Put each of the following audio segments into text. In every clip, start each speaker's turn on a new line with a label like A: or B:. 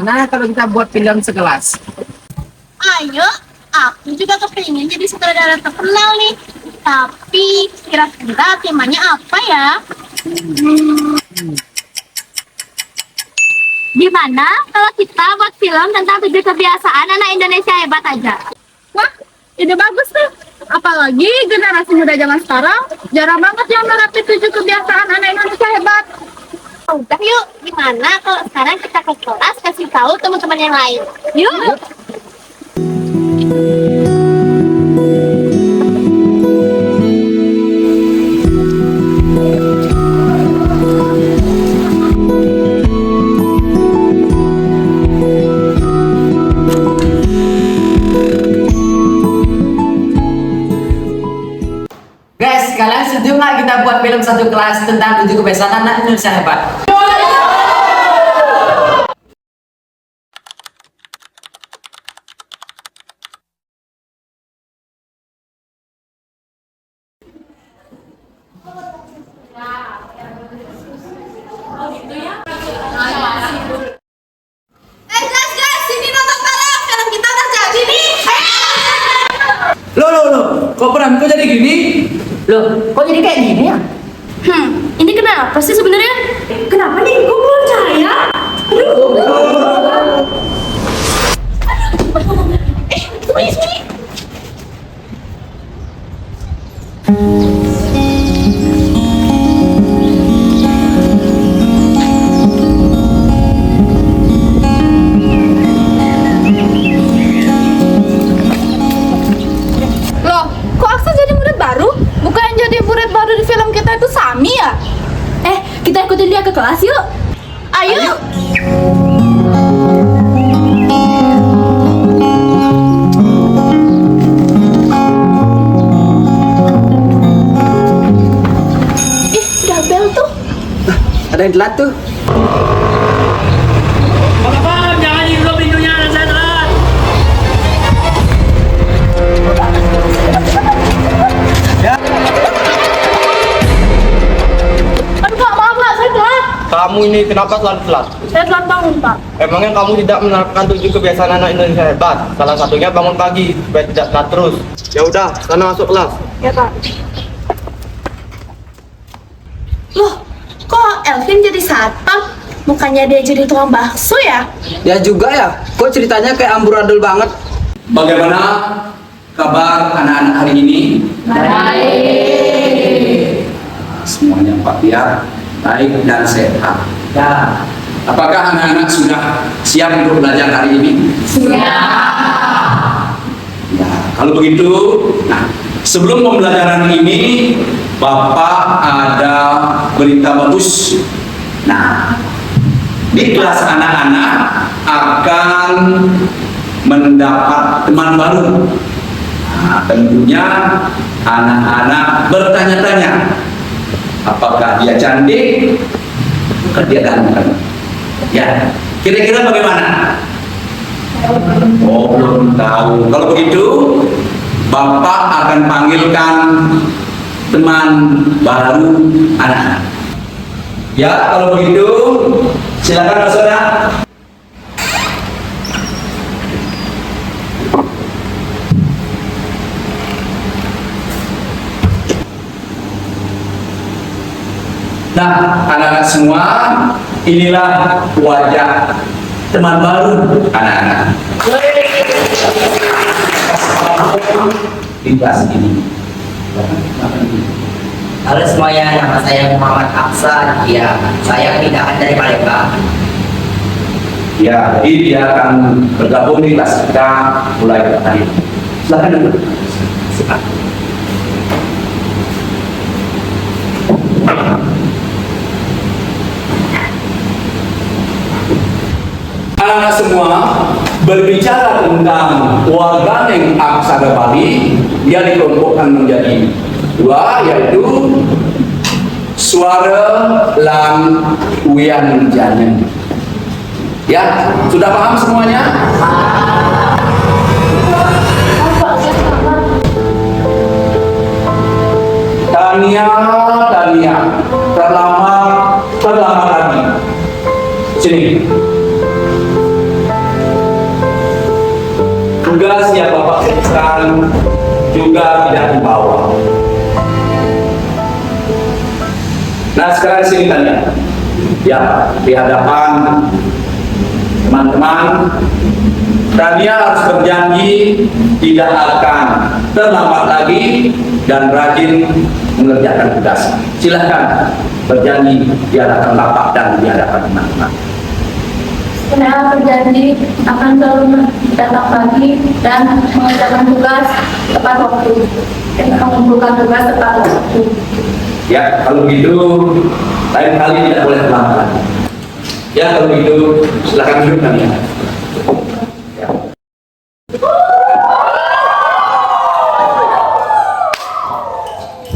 A: Gimana kalau kita buat film sekelas?
B: Ayo, aku juga kepingin jadi sutradara terkenal nih. Tapi kira-kira temanya apa ya? Gimana kalau kita buat film tentang 7 kebiasaan anak Indonesia hebat aja? Wah, ide bagus tuh. Apalagi generasi muda zaman sekarang jarang banget yang menerapkan 7 kebiasaan anak Indonesia hebat. Udah yuk, gimana kalau sekarang kita ke kelas kasih tahu teman-teman yang lain? Yuk.
A: Guys, kalian setuju nggak kita buat film satu kelas tentang 7 kebiasaan anak Indonesia hebat?
B: Guys, sini nonton bareng. Film kita udah jadi nih.
C: Loh, kok peranku jadi gini?
A: Loh, kok jadi kayak gini ya?
B: Ini kenapa sih sebenarnya? Kenapa nih? Gue belum percaya. Sini. Loh, kok Aksa jadi murid baru? Bukan jadi murid baru di film kita itu Sami ya? Kita ikutin dia ke kelas yuk. Ayo. Udah bel tuh.
A: Ada yang telat tuh.
C: Bang, jangan ditutup pintunya, dan saya telat.
B: Aduh Pak, maaf Pak, saya telat.
D: Kamu ini kenapa selalu telat?
B: Saya telat bangun Pak.
D: Emangnya kamu tidak menerapkan 7 kebiasaan anak Indonesia hebat? Salah satunya bangun pagi supaya tidak telat terus. Ya udah, sana masuk kelas.
B: Ya Pak. Loh, kok Elvin jadi satpam? Bukannya dia jadi tukang bakso ya?
A: Ya juga ya, kok ceritanya kayak amburadul banget.
C: Bagaimana kabar anak-anak hari ini? Baik. Semuanya Pak Tiar, baik dan sehat.
A: Ya.
C: Apakah anak-anak sudah siap untuk belajar hari ini? Siap. Ya, kalau begitu, nah sebelum pembelajaran ini, Bapak ada berita bagus. Nah, di kelas anak-anak akan mendapat teman baru. Nah, tentunya anak-anak bertanya-tanya, apakah dia cantik, apakah dia ganteng? Ya, kira-kira bagaimana? Oh, belum tahu. Kalau begitu, Bapak akan panggilkan teman baru anak-anak. Ya, kalau begitu, silakan saudara. Nah, anak-anak semua, inilah wajah teman baru anak-anak di kelas ini.
E: Halo semuanya, nama saya Muhammad Aksa. Ya, saya pindahan dari Palembang.
C: Ya, jadi dia akan bergabung di kelas kita mulai hari ini. Silakan dulu. Silakan. Anak-anak semua, berbicara tentang warganeng aksara Bali, dia dikelompokkan menjadi 2, yaitu suara lan uyan janen. Ya, sudah paham semuanya? Tania, terlamar lagi. Sini. tugas yang Bapak berikan juga tidak dibawa. Nah, sekarang sini tanya. Ya, di hadapan teman-teman, Tania harus berjanji tidak akan terlambat lagi dan rajin mengerjakan tugas. Silahkan berjanji di hadapan Bapak dan di hadapan teman-teman.
B: Saya berjanji akan selalu datang pagi dan mengerjakan tugas tepat waktu dan mengumpulkan tugas tepat waktu.
C: Ya, kalau begitu lain kali tidak boleh terlambat lagi. Ya, kalau begitu silakan duduk Tania. Ya.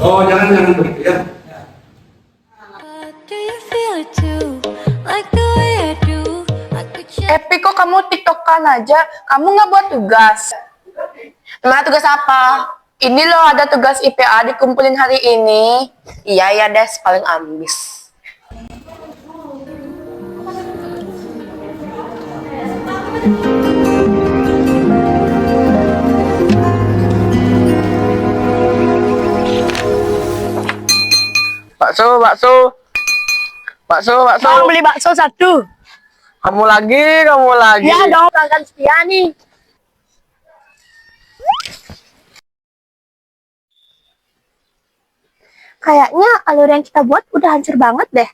C: Oh, jangan begitu ya.
F: Do you feel it too? Like the way I do? I could share.
G: Epi, kok kamu tiktokan aja? Kamu nggak buat tugas? Emang tugas apa? Ini loh ada tugas IPA dikumpulin hari ini. Iya ya Des, paling ambis.
D: Bakso, bakso. Bakso, bakso.
G: Bang, beli bakso satu.
D: Kamu lagi.
G: Iya dong, pelanggan setia nih. Kayaknya alur yang kita buat udah hancur banget deh.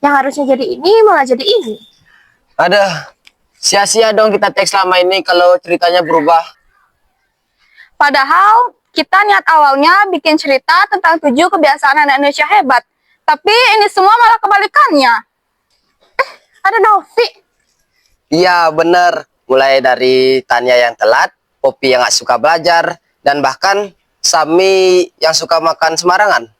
G: Yang harusnya jadi ini malah jadi ini.
D: Ada. Sia-sia dong kita teks selama ini kalau ceritanya berubah.
G: Padahal kita niat awalnya bikin cerita tentang 7 kebiasaan anak Indonesia hebat. Tapi ini semua malah kebalikannya. Ada Novi.
H: Iya bener, mulai dari Tania yang telat, Poppy yang gak suka belajar, dan bahkan Sami yang suka makan sembarangan.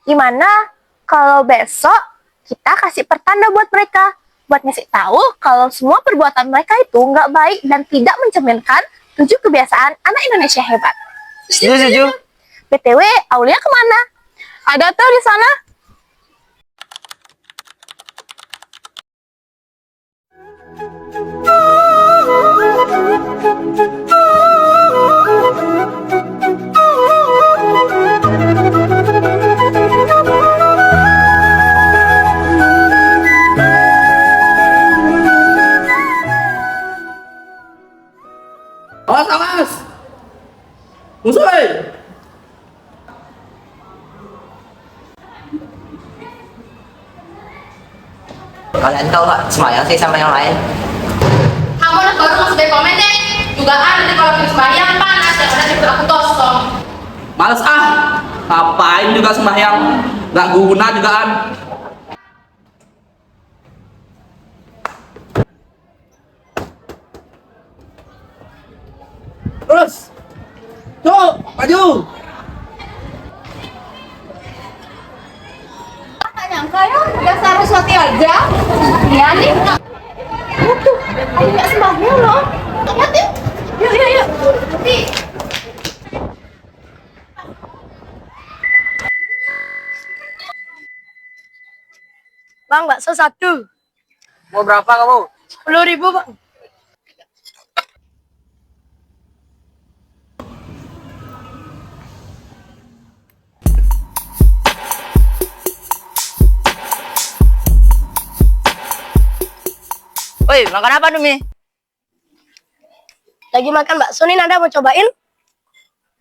G: Gimana kalau besok kita kasih pertanda buat mereka? Buat ngasih tahu kalau semua perbuatan mereka itu nggak baik dan tidak mencerminkan 7 kebiasaan anak Indonesia hebat.
H: Setuju.
G: BTW, Aulia kemana? Ada tuh di sana.
A: Awas, awas. Musuh.
E: Kalian tahu nggak sembahyang sih sama yang lain?
B: Kamu udah baru masuk dari komen deh. Juga nanti kalau habis sembahyang panas yang ada di perut aku kosong.
A: Males ah. Ngapain juga sembahyang? Gak guna jugaan. Terus. Tuh, maju.
B: Tak nyangka ya, udah Saraswati aja. Iya nih. Tuh, ayo nggak sembahyang loh. Lihat yuk. Yuk. Nih.
G: Bang, bakso satu.
D: Mau berapa kamu?
G: 10.000 bang.
H: Woi, makan apa Dumi?
G: Lagi makan bakso nih, Nanda mau cobain?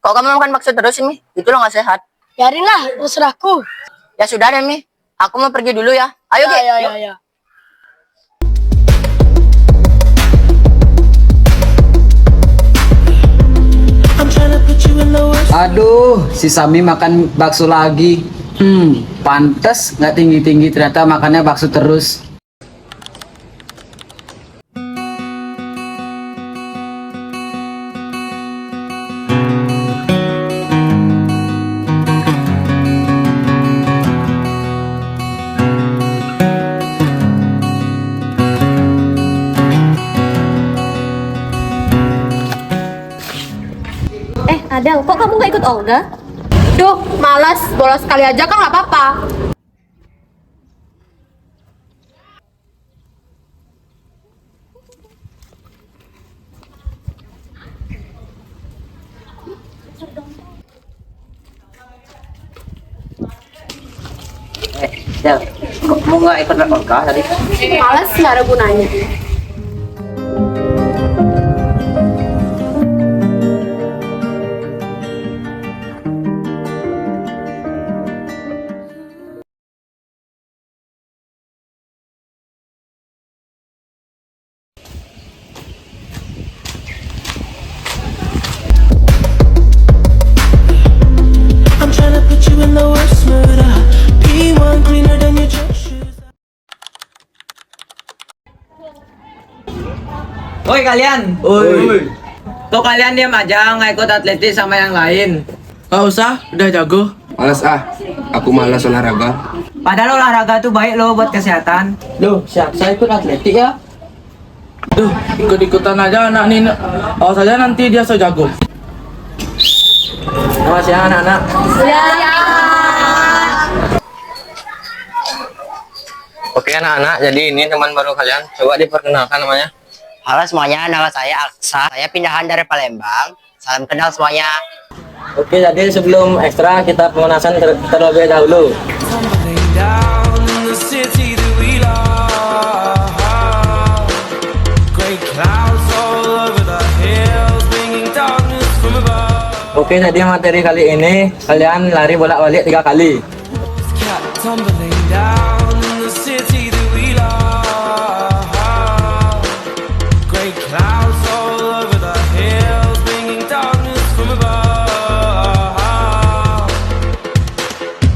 H: Kok kamu makan bakso terus ini? Itu lo gak sehat.
G: Biarin lah, terserahku.
H: Ya sudah deh Mi, aku mau pergi dulu ya. Ayo Ki.
G: Ya.
I: Aduh, si Sami makan bakso lagi. Pantes nggak tinggi-tinggi, ternyata makannya bakso terus.
B: Adel, kok kamu nggak ikut Olga? Duh, malas. Bolos sekali aja kan nggak apa-apa.
E: Ya, mau nggak ikut rekor tadi?
B: Males, nggak ada gunanya.
J: I'm trying to put you in the worst mood. P1 cleaner than your church shoes.
I: Woi kalian. Kok kalian diam aja nggak ikut atletis sama yang lain?
J: Gak usah, udah jago.
D: Malas aku malas olahraga.
I: Padahal olahraga tuh baik loh buat kesehatan.
J: Loh, saya ikut atletik ya. Duh, ikut-ikutan aja anak ini. Awas saja nanti dia so jago. Awas ya anak-anak.
D: Oke anak-anak, jadi ini teman baru kalian. Coba diperkenalkan namanya.
E: Halo semuanya, nama saya Aksa. Saya pindahan dari Palembang. Salam kenal semuanya.
J: Oke, jadi sebelum ekstra kita pemanasan terlebih dahulu.
F: Tumbling down in the city that we love. Great clouds all over the hills, bringing darkness from above.
J: Oke, jadi materi kali ini kalian lari bolak-balik 3 kali.
F: Kept tumbling down in the city that we love. Great clouds all over the hills, bringing darkness from above.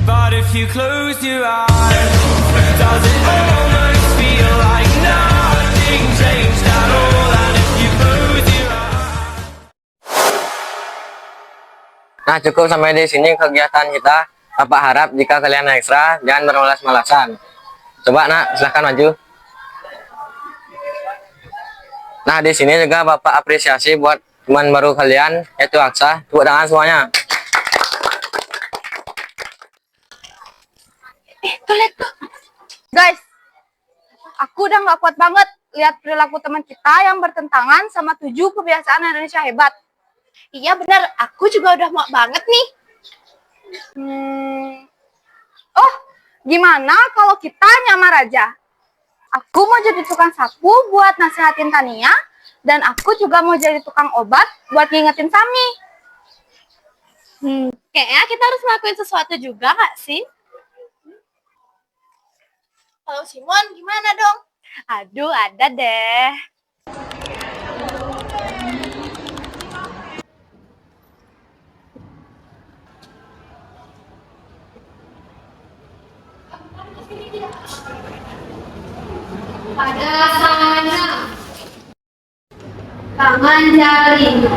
F: But if you close your eyes, does it almost feel like nothing changed at all? And if you close your eyes.
D: Nah, cukup sampai di sini kegiatan kita. Bapak harap jika kalian ekstra jangan bermalas-malasan. Coba nak, silahkan maju. Nah, di sini juga Bapak apresiasi buat teman baru kalian, yaitu Aksa. Tepuk tangan semuanya.
G: Guys, aku udah nggak kuat banget lihat perilaku teman kita yang bertentangan sama 7 kebiasaan Indonesia hebat. Iya bener, aku juga udah muak banget nih. Oh, gimana kalau kita nyamar aja? Aku mau jadi tukang sapu buat nasihatin Tania, dan aku juga mau jadi tukang obat buat ngingetin Sami. Kayaknya kita harus ngelakuin sesuatu juga nggak sih? Kalau Simon gimana dong? Aduh, ada deh.
B: Pada sana. Tangan jari.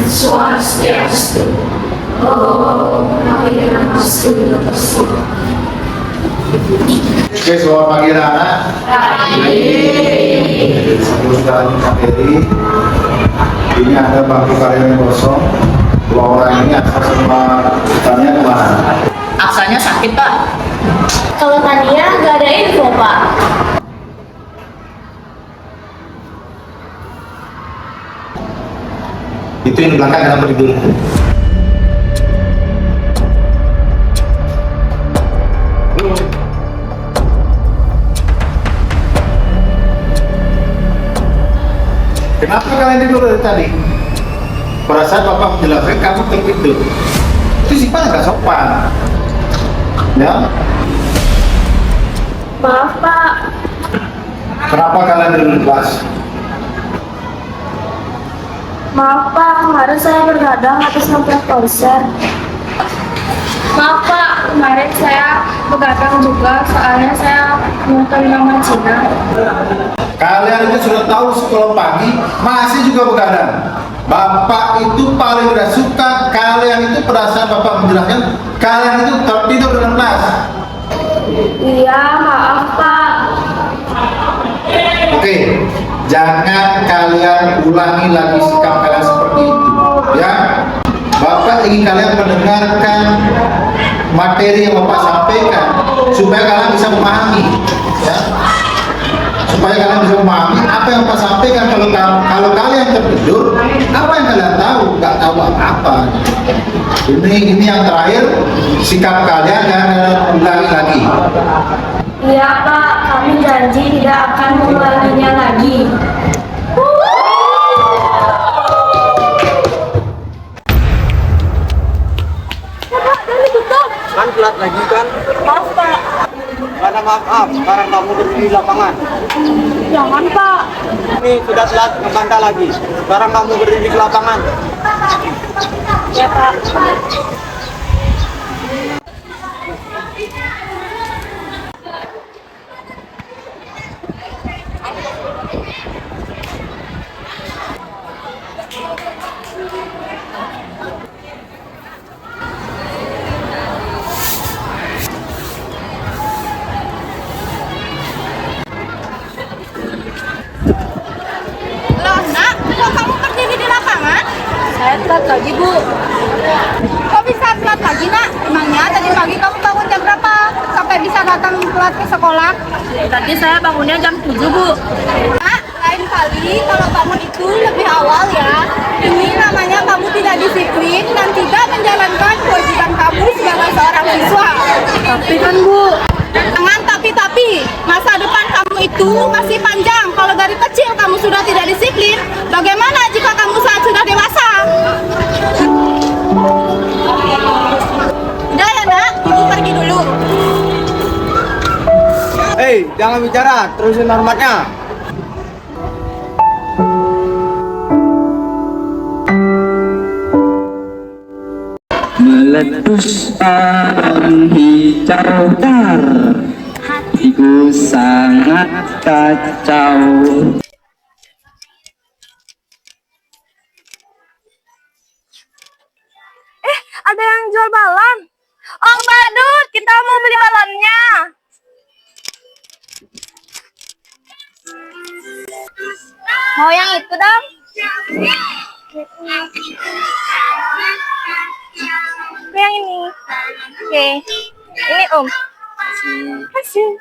B: Swastiastu.
K: Oke, selamat pagi anak-anak. Sebelum jalan materi, ini ada bangku karya yang kosong. 2 orang ini asal sama Tania kemana?
A: Aksanya sakit, Pak.
B: Kalau Tania nggak ada info, Pak.
K: Itu yang di belakang kenapa tidur? Kenapa kalian tidur dari tadi? Pada saat Bapak menjelaskan kamu tertidur. Itu sifatnya nggak sopan. Ya?
B: Maaf, Pak.
K: Kenapa kalian tidur di kelas?
B: Maaf, Pak. Kemarin saya bergadang atas nama konser. Maaf, Pak. Kemarin saya begadang juga, soalnya saya nonton nama Cina.
K: Kalian itu sudah tahu sekolah pagi masih juga begadang. Bapak itu paling tidak suka kalian itu pada saat Bapak menjelaskan kalian itu tertidur dalam kelas.
B: Iya, maaf, Pak.
K: Oke, jangan kalian ulangi lagi sikap kalian seperti itu, ya. Bapak ingin kalian mendengarkan materi yang Bapak sampaikan supaya kalian bisa memahami, ya. supaya kalian bisa memahami apa yang Pak sampaikan. Kalau kalian tertidur, apa yang kalian tahu? Nggak tahu apa-apa. Ini yang terakhir, sikap kalian jangan ulangi lagi.
B: Iya Pak, kami janji tidak akan mengulanginya lagi.
I: Kan telat lagi kan?
B: Maaf Pak.
I: Gak ada maaf, sekarang kamu berdiri di lapangan.
B: Jangan Pak.
I: Ini sudah telat, ngebantah lagi. Sekarang kamu berdiri di lapangan.
B: Ya Pak. Loh nak, kok kamu berdiri di lapangan? Saya telat lagi Bu. Kok bisa telat lagi nak? Emangnya tadi pagi kamu bangun jam berapa? Sampai bisa datang telat ke sekolah? Tadi saya bangunnya jam 7 Bu. Nak, lain kali kalau bangun itu lebih awal ya. Ini namanya kamu tidak disiplin dan tidak menjalankan kewajiban kamu sebagai seorang siswa. Tapi kan Bu, jangan tapi, masa depan kamu itu masih panjang. Kalau dari kecil kamu sudah tidak disiplin, bagaimana jika kamu saat sudah dewasa? Udah ya nak, ibu pergi dulu.
I: Hei, jangan bicara, terusin hormatnya. Meletus angin hijau dar, hatiku sangat kacau.
G: Ada yang jual balon. Om Badut, kita mau beli balonnya. Mau yang itu dong? Aku yang ini. Oke. Ini Om. Kasih.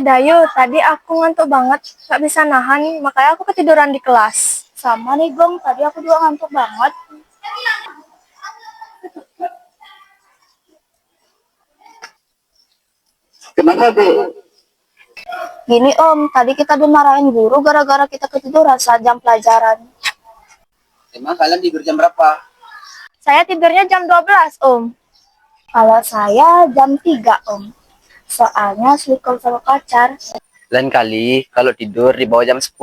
G: Dayu, tadi aku ngantuk banget, gak bisa nahan, makanya aku ketiduran di kelas. Sama nih Gong, tadi aku juga ngantuk banget.
I: Kenapa Bu?
G: Gini Om, tadi kita dimarahin guru gara-gara kita ketiduran saat jam pelajaran.
H: Emang kalian tidur jam berapa?
G: Saya tidurnya jam 12 Om. Kalau saya jam 3 Om. Soalnya sleeping sama pacar.
H: Lain kali kalau tidur di bawah jam 10.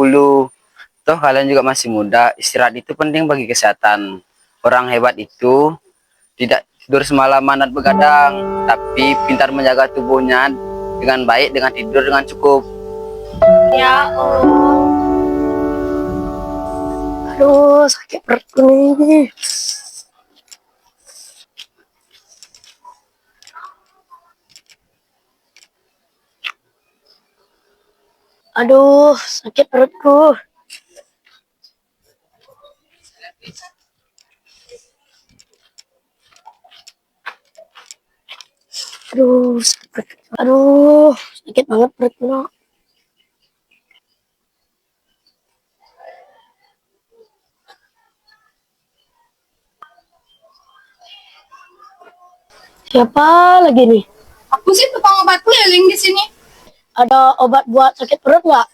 H: Toh kalian juga masih muda, istirahat itu penting bagi kesehatan. Orang hebat itu tidak tidur semalaman dan begadang, tapi pintar menjaga tubuhnya dengan baik dengan tidur dengan cukup.
G: Ya Om. Aduh, sakit perutku nih. Aduh, sakit perutku. Aduh, sakit banget perutku. Siapa lagi nih?
B: Aku sih tukang obat keliling di sini.
G: Ada obat buat sakit perut nggak?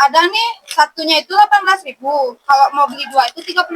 B: Ada nih, satunya itu 18.000. Kalau mau beli dua itu 36.000.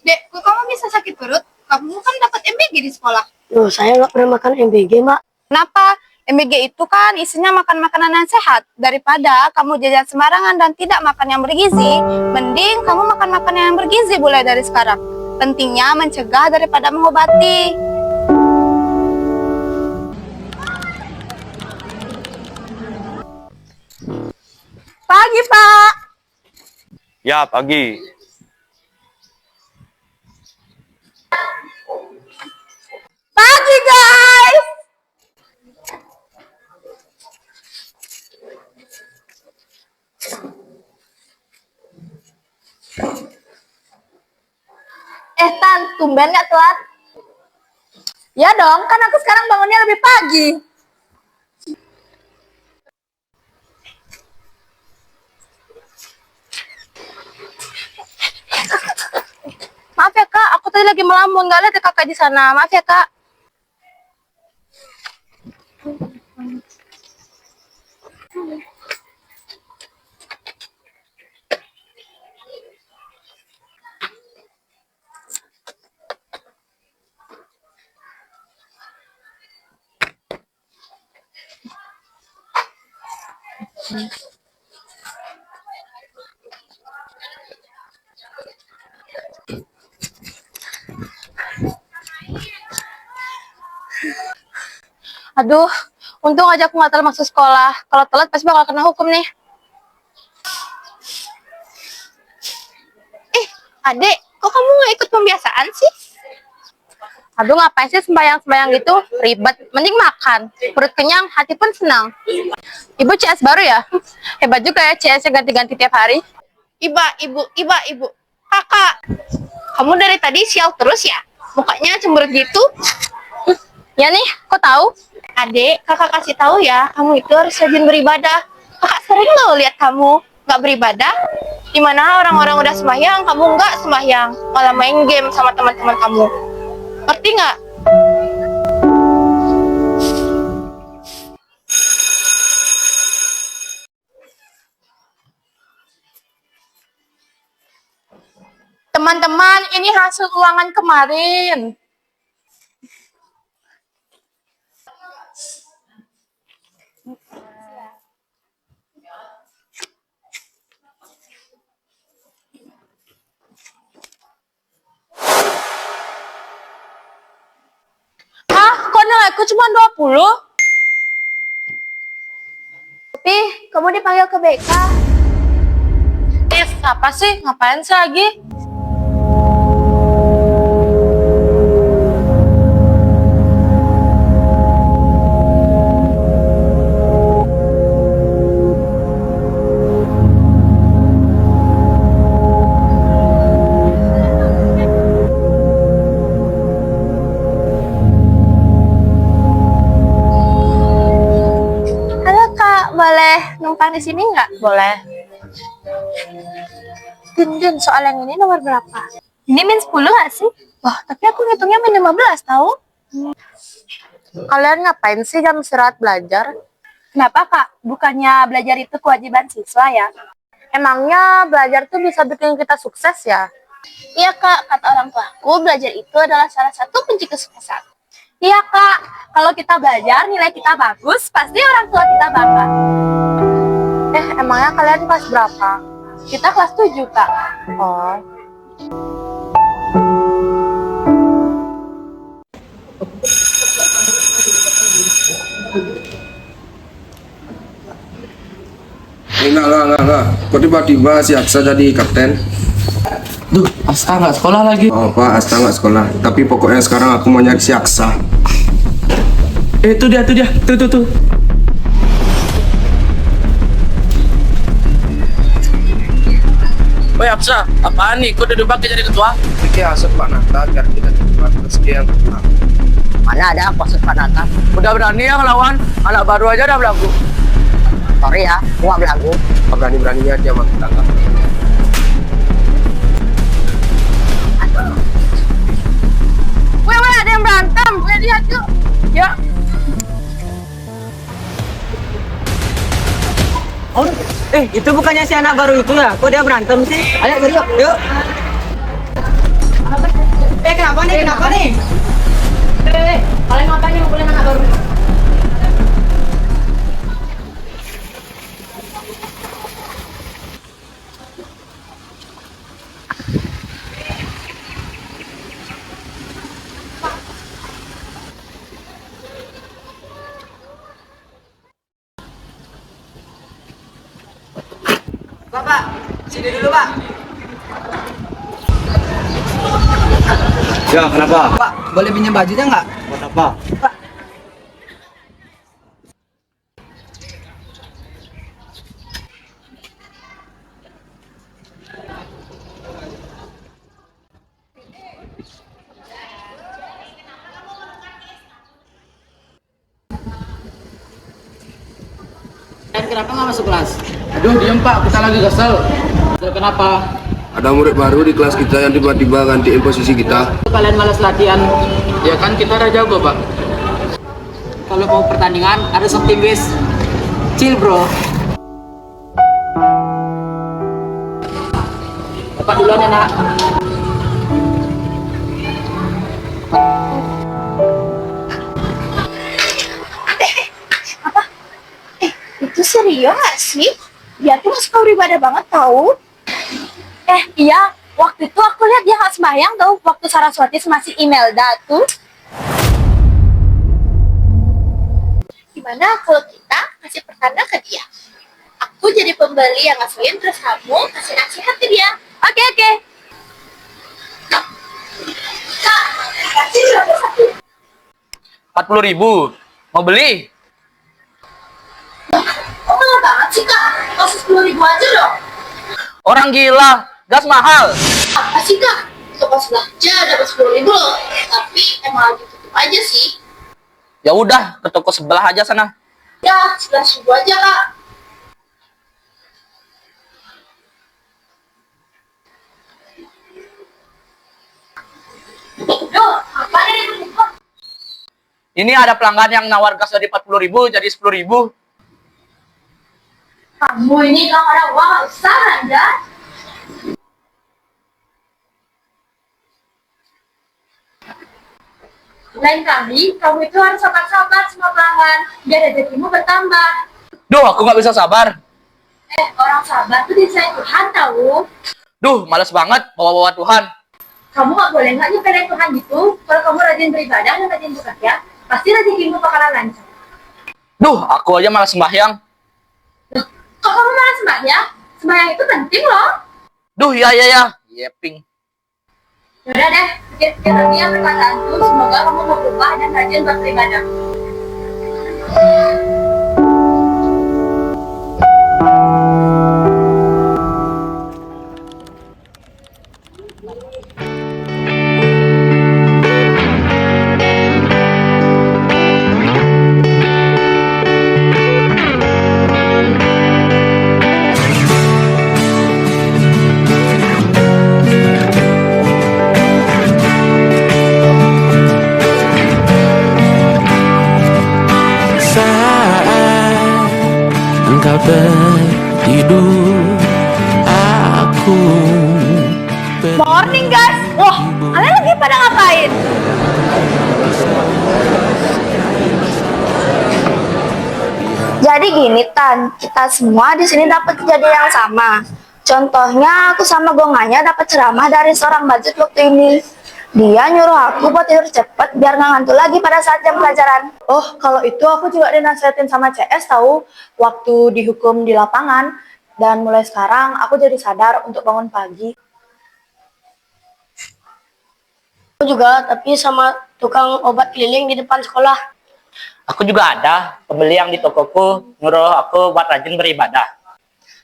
B: Dek, kok kamu bisa sakit perut? Kamu kan dapat MBG di sekolah.
G: Loh, saya nggak pernah makan MBG, Mbak.
B: Kenapa? MBG itu kan isinya makan makanan yang sehat. Daripada kamu jajan sembarangan dan tidak makan yang bergizi, mending kamu makan makanan yang bergizi mulai dari sekarang.
G: Pentingnya mencegah daripada mengobati. Pagi, Pak.
D: Ya, pagi.
G: Pagi, guys. Tan, tumben gak telat? Ya dong, kan aku sekarang bangunnya lebih pagi. Maaf ya kak, aku tadi lagi melamun, gak lihat ya kakak di sana. Maaf ya kak. Aduh, untung aja aku gak telat masuk sekolah. Kalau telat pasti bakal kena hukum nih. Adek, kok kamu gak ikut pembiasaan sih? Aduh, ngapain sih sembayang-sembayang gitu? Ribet, mending makan. Perut kenyang, hati pun senang. Ibu CS baru ya? Hebat juga ya CS-nya ganti-ganti tiap hari. Ibu. Kakak, kamu dari tadi sial terus ya? Mukanya cemberut gitu. Ya nih, kok tahu? Adek, kakak kasih tahu ya, kamu itu harus rajin beribadah. Kakak sering loh lihat kamu nggak beribadah. Dimana orang-orang udah sembahyang, kamu nggak sembahyang, malah main game sama teman-teman kamu. Ngerti nggak? Teman-teman, ini hasil ulangan kemarin. Kok nilaiku cuma 20? Tapi, kamu dipanggil ke BK. Apa sih? Ngapain sih lagi? Boleh numpang di sini nggak? Boleh. Din, soal yang ini nomor berapa? Ini min 10 nggak sih? Wah, tapi aku ngitungnya min 15 tahu. Kalian ngapain sih jam istirahat belajar? Kenapa kak? Bukannya belajar itu kewajiban siswa ya? Emangnya belajar tuh bisa bikin kita sukses ya? Iya kak, kata orang tuaku belajar itu adalah salah satu kunci kesuksesan. Iya kak, kalau kita belajar nilai kita bagus, pasti orang tua kita bangga. Emangnya kalian kelas berapa? Kita kelas 7 kak. Oh.
C: Enggak. Kok tiba-tiba si Aksa jadi kapten?
J: Duh, Asta nggak sekolah lagi.
C: Oh Pak, Asta nggak sekolah. Tapi pokoknya sekarang aku mau nyari si Aksa.
J: Itu dia. Tuh. Woi Aksa, apaan nih? Kok udah dipakai jadi ketua?
C: Pikir asuh Pak Nata biar kita dapat rezeki yang tenang.
E: Mana ada maksud Pak Nata?
J: Udah berani ya ngelawan? Anak baru aja udah belagu.
E: Sorry ya, gua nggak belagu.
C: Berani-beraninya dia makin tangkap.
G: Weh, ada yang berantem. Lihat yuk. Ya.
J: Oh, itu bukannya si anak baru itu ya? Kok dia berantem sih? Ayo, yuk. Kenapa nih?
A: Kalian ngapain yang boleh anak baru? Pak, sini dulu Pak.
C: Ya, kenapa?
I: Pak, boleh pinjam bajunya nggak?
C: Kenapa?
A: Dan kenapa nggak masuk kelas?
J: Aduh, diam Pak, kita lagi kesel.
A: Kenapa?
L: Ada murid baru di kelas kita yang tiba-tiba gantiin posisi kita.
A: Kalian malas latihan.
J: Ya kan kita udah jago, Pak.
A: Kalau mau pertandingan harus optimis. Chill bro. Dapat duluan ya nak.
G: Itu serius gak sih? Dia tuh suka beribadah banget tahu. Iya, waktu itu aku lihat dia nggak sembahyang tuh waktu Saraswati masih Imelda tuh. Gimana kalau kita kasih pertanda ke dia? Aku jadi pembeli yang ngasilin, terus kamu kasih nasihat ke dia. Oke. Kak, kasih berapa satu?
J: 40.000. Mau beli?
G: Oh, mahal banget sih kak, kasih 10.000 aja dong.
J: Orang gila, gas mahal.
G: Apa sih kak? Toko sebelah aja dapat 10.000 loh. Tapi emang lagi tutup aja sih.
J: Ya udah, ke toko sebelah aja sana.
G: Ya, 11.000 aja kak. Duh, apa nih?
J: Ini ada pelanggan yang nawar gas dari 40.000 jadi 10.000.
G: Kamu ini kalau ada uang nggak usah aja. Lain kali, kamu itu harus sabar-sabar sama pelanggan, biar rezekimu bertambah.
J: Duh, aku nggak bisa sabar.
G: Orang sabar tuh disayang Tuhan tahu.
J: Duh, males banget bawa-bawa Tuhan.
G: Kamu nggak boleh nggak nyepelin Tuhan gitu. Kalau kamu rajin beribadah dan rajin bekerja, pasti rezekimu bakalan lancar.
J: Duh, aku aja malas sembahyang.
G: Kok kamu malah sembahyang? Sembahyang itu penting loh.
J: Duh, ya. Yeping.
G: Yaudah deh, pikir-pikir lagi ya perkataanku. Semoga kamu mau berubah dan rajin beribadah.
F: Engkau tertidur, aku
G: Morning guys. Wah, kalian lagi pada ngapain? Jadi gini Tan, kita semua di sini dapat kejadian yang sama. Contohnya aku sama Gonganya dapat ceramah dari seorang badut waktu ini. Dia nyuruh aku buat tidur cepet biar nggak ngantuk lagi pada saat jam pelajaran. Oh, kalau itu aku juga dinasihatin sama CS tahu waktu dihukum di lapangan. Dan mulai sekarang aku jadi sadar untuk bangun pagi. Aku juga, tapi sama tukang obat keliling di depan sekolah.
J: Aku juga ada pembeli yang di tokoku nyuruh aku buat rajin beribadah.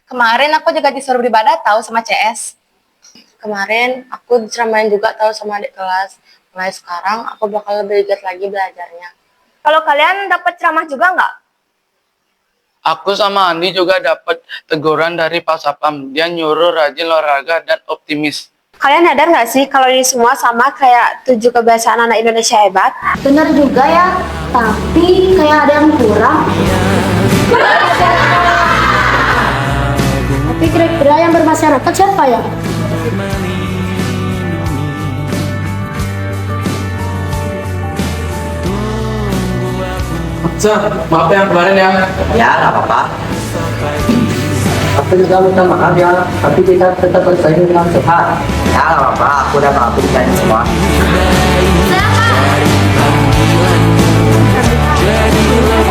G: Kemarin aku juga disuruh beribadah tahu sama CS. Kemarin aku diceramain juga tahu sama adik kelas. Mulai sekarang aku bakal lebih giat lagi belajarnya. Kalau kalian dapat ceramah juga nggak?
J: Aku sama Andi juga dapat teguran dari Pak Sapam. Dia nyuruh rajin olahraga dan optimis.
G: Kalian sadar nggak sih kalau ini semua sama kayak 7 kebiasaan anak Indonesia hebat? Bener juga ya, tapi kayak ada yang kurang. Tapi kira-kira yang bermasyarakat siapa ya?
J: Maaf yang kemarin ya.
E: Ya, nggak apa-apa.
A: Aku juga minta maaf ya, tapi kita tetap bersaing dengan Tuhan.
E: Ya, nggak apa-apa. Aku udah maafin kalian semua.
F: Jadi